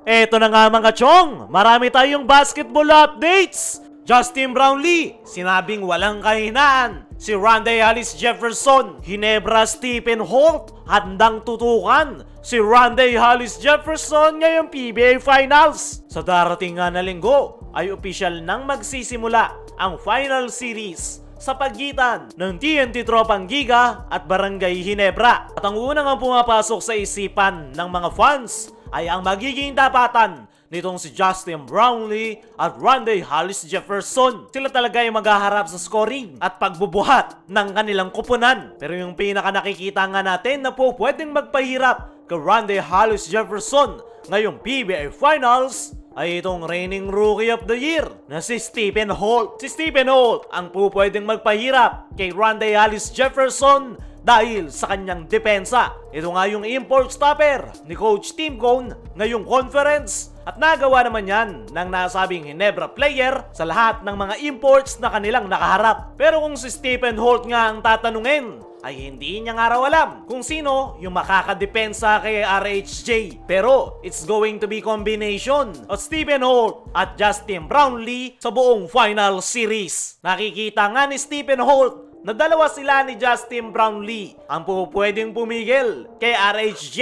Eto na nga mga chong, marami tayong basketball updates. Justin Brownlee, sinabing walang kahinaan. Si Rondae Hollis Jefferson, Ginebra Stephen Holt, handang tutukan si Rondae Hollis Jefferson ngayong PBA Finals. Sa darating nga na linggo ay opisyal nang magsisimula ang final series sa pagitan ng TNT Tropang Giga at Barangay Ginebra. At ang unang ang pumapasok sa isipan ng mga fans ay ang magiging tapatan nitong si Justin Brownlee at Rondae Hollis Jefferson. Sila talaga ay maghaharap sa scoring at pagbubuhat ng kanilang kupunan. Pero yung pinaka nakikita nga natin na po pwedeng magpahirap kay Rondae Hollis Jefferson ngayong PBA Finals ay itong reigning Rookie of the Year na si Stephen Holt. Si Stephen Holt ang po pwedeng magpahirap kay Rondae Hollis Jefferson dahil sa kanyang depensa. Ito nga yung import stopper ni Coach Tim Cone ngayong conference at nagawa naman yan ng nasabing Ginebra player sa lahat ng mga imports na kanilang nakaharap. Pero kung si Stephen Holt nga ang tatanungin, ay hindi niya nga raw alam kung sino yung makakadepensa kay RHJ. Pero it's going to be combination of Stephen Holt at Justin Brownlee sa buong final series. Nakikita nga ni Stephen Holt na dalawa sila ni Justin Brownlee ang pwedeng pumigil kay RHJ.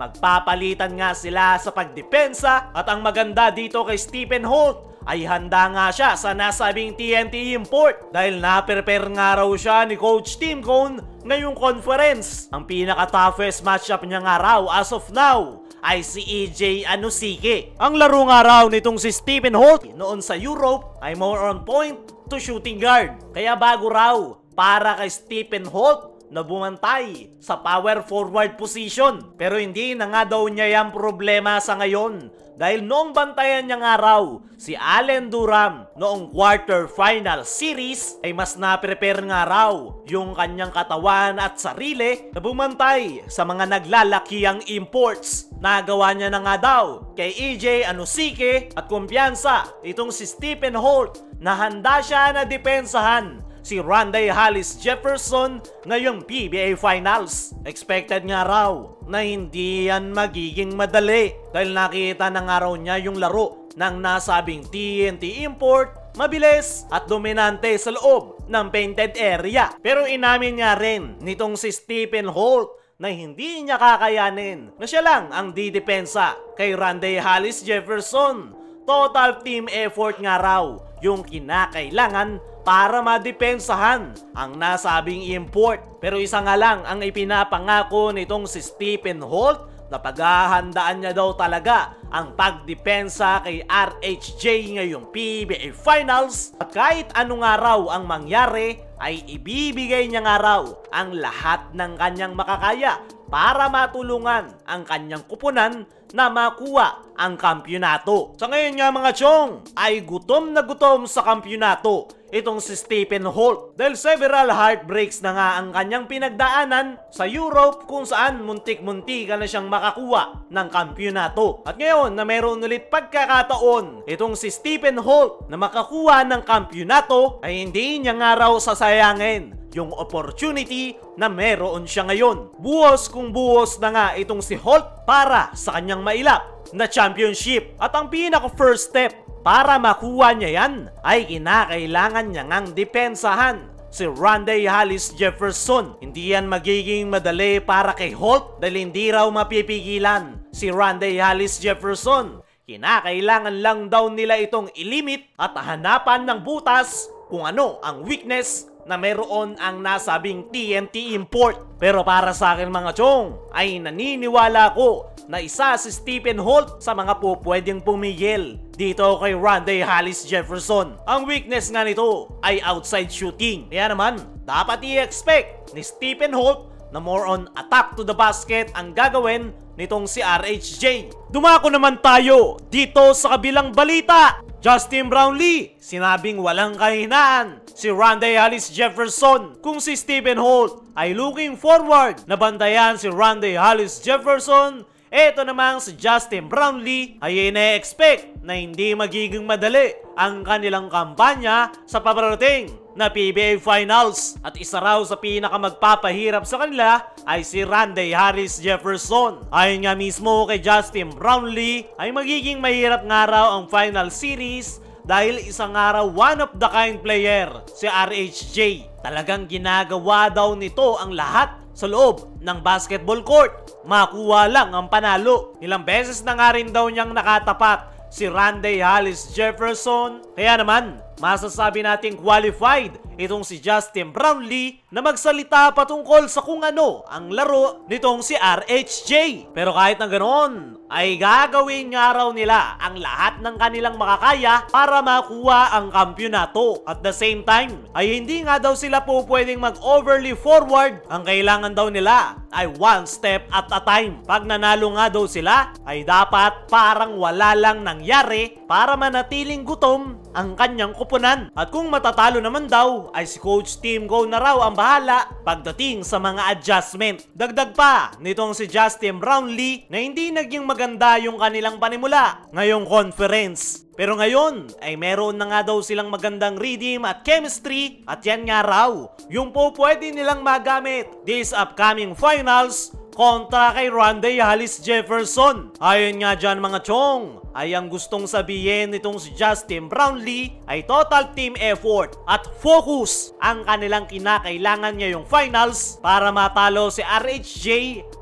Magpapalitan nga sila sa pagdepensa at ang maganda dito kay Stephen Holt ay handa nga siya sa nasabing TNT import dahil na-prepare nga raw siya ni Coach Tim Cone ngayong conference. Ang pinaka-toughest matchup niya nga raw as of now ay si EJ Anosike. Ang laro nga raw nitong si Stephen Holt noon sa Europe ay more on point to shooting guard. Kaya bago raw para kay Stephen Holt na bumantay sa power forward position. Pero hindi na nga daw niya yung problema sa ngayon dahil noong bantayan niya nga raw si Allen Durham noong quarter final series ay mas na-prepare nga raw yung kanyang katawan at sarili na bumantay sa mga naglalakihang imports. Nagawa niya na nga daw kay EJ Anosike at kumpiyansa itong si Stephen Holt na handa siya na depensahan si Rondae Hollis Jefferson ngayong PBA Finals. Expected nga raw na hindi yan magiging madali dahil nakita na nga raw niya yung laro ng nasabing TNT import, mabilis at dominante sa loob ng painted area. Pero inamin niya rin nitong si Stephen Holt na hindi niya kakayanin na siya lang ang didepensa kay Rondae Hollis Jefferson. Total team effort nga raw yung kinakailangan para madepensahan ang nasabing import. Pero isa nga lang ang ipinapangako nitong si Stephen Holt na paghahandaan niya daw talaga ang pagdepensa kay RHJ ngayong PBA Finals. At kahit ano nga raw ang mangyari ay ibibigay niya nga raw ang lahat ng kanyang makakaya para matulungan ang kanyang kupunan na makuha ang kampyonato. Sa ngayon nga mga chong ay gutom na gutom sa kampyonato itong si Stephen Holt dahil several heartbreaks na nga ang kanyang pinagdaanan sa Europe kung saan muntik-muntika na siyang makakuha ng kampyonato. At ngayon na meron ulit pagkakataon itong si Stephen Holt na makakuha ng kampyonato ay hindi niya nga raw sasayangin yung opportunity na meron siya ngayon. Buhos kung buhos na nga itong si Holt para sa kanyang mailap na championship. At ang pinaka first step para makuha niya yan ay kinakailangan niya ngang depensahan si Rondae Hollis Jefferson. Hindi yan magiging madali para kay Holt dahil hindi raw mapipigilan si Rondae Hollis Jefferson. Kinakailangan lang daw nila itong ilimit at hanapan ng butas kung ano ang weakness na meron ang nasabing TNT import. Pero para sa akin mga chong ay naniniwala ko na isa si Stephen Holt sa mga pwedeng pumigil dito kay Rondae Hollis Jefferson. Ang weakness nga nito ay outside shooting. Kaya naman dapat i-expect ni Stephen Holt na more on attack to the basket ang gagawin nitong si RHJ. Dumako naman tayo dito sa kabilang balita. Justin Brownlee, sinabing walang kahinaan si Rondae Hollis Jefferson. Kung si Stephen Holt ay looking forward na bantayan si Rondae Hollis Jefferson, eto namang si Justin Brownlee ay ine-expect na hindi magiging madali ang kanilang kampanya sa paparating na PBA Finals. At isa raw sa pinakamagpapahirap sa kanila ay si Randy Harris Jefferson. Ayon nga mismo kay Justin Brownlee ay magiging mahirap nga raw ang final series dahil isang araw one of the kind player si RHJ. Talagang ginagawa daw nito ang lahat sa loob ng basketball court. Makuha lang ang panalo. Ilang beses na nga rin daw niyang nakatapat si Randy Harris Jefferson. Kaya naman, masasabi nating qualified itong si Justin Brownlee na magsalita patungkol sa kung ano ang laro nitong si RHJ. Pero kahit na ganoon, ay gagawin nga raw nila ang lahat ng kanilang makakaya para makuha ang kampyonato. At the same time, ay hindi nga daw sila po pwedeng mag-overly forward. Ang kailangan daw nila ay one step at a time. Pag nanalo nga daw sila, ay dapat parang wala lang nangyari para manatiling gutom ang kanyang kupunan. At kung matatalo naman daw, ay si Coach Tim Go na raw ang bahala pagdating sa mga adjustment. Dagdag pa nitong si Justin Brownlee na hindi naging maganda yung kanilang panimula ngayong conference. Pero ngayon ay meron na nga daw silang magandang rhythm at chemistry at yan nga raw yung po pwede nilang magamit this upcoming finals kontra kay Randy Harris Jefferson. Ayon nga dyan mga chong, ay ang gustong sabihin nitong si Justin Brownlee ay total team effort at focus ang kanilang kinakailangan ngayong finals para matalo si RHJ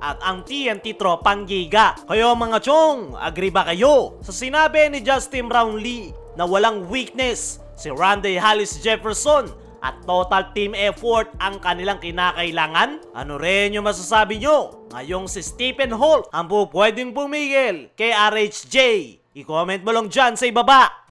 at ang TNT Tropang Giga. Kayo mga chong, agree ba kayo sa sinabi ni Justin Brownlee na walang weakness si Randy Harris Jefferson at total team effort ang kanilang kinakailangan? Ano rin yung masasabi nyo? Ngayong si Stephen Holt ang po pwedeng pumigil kay RHJ. I-comment mo lang dyan sa ibaba.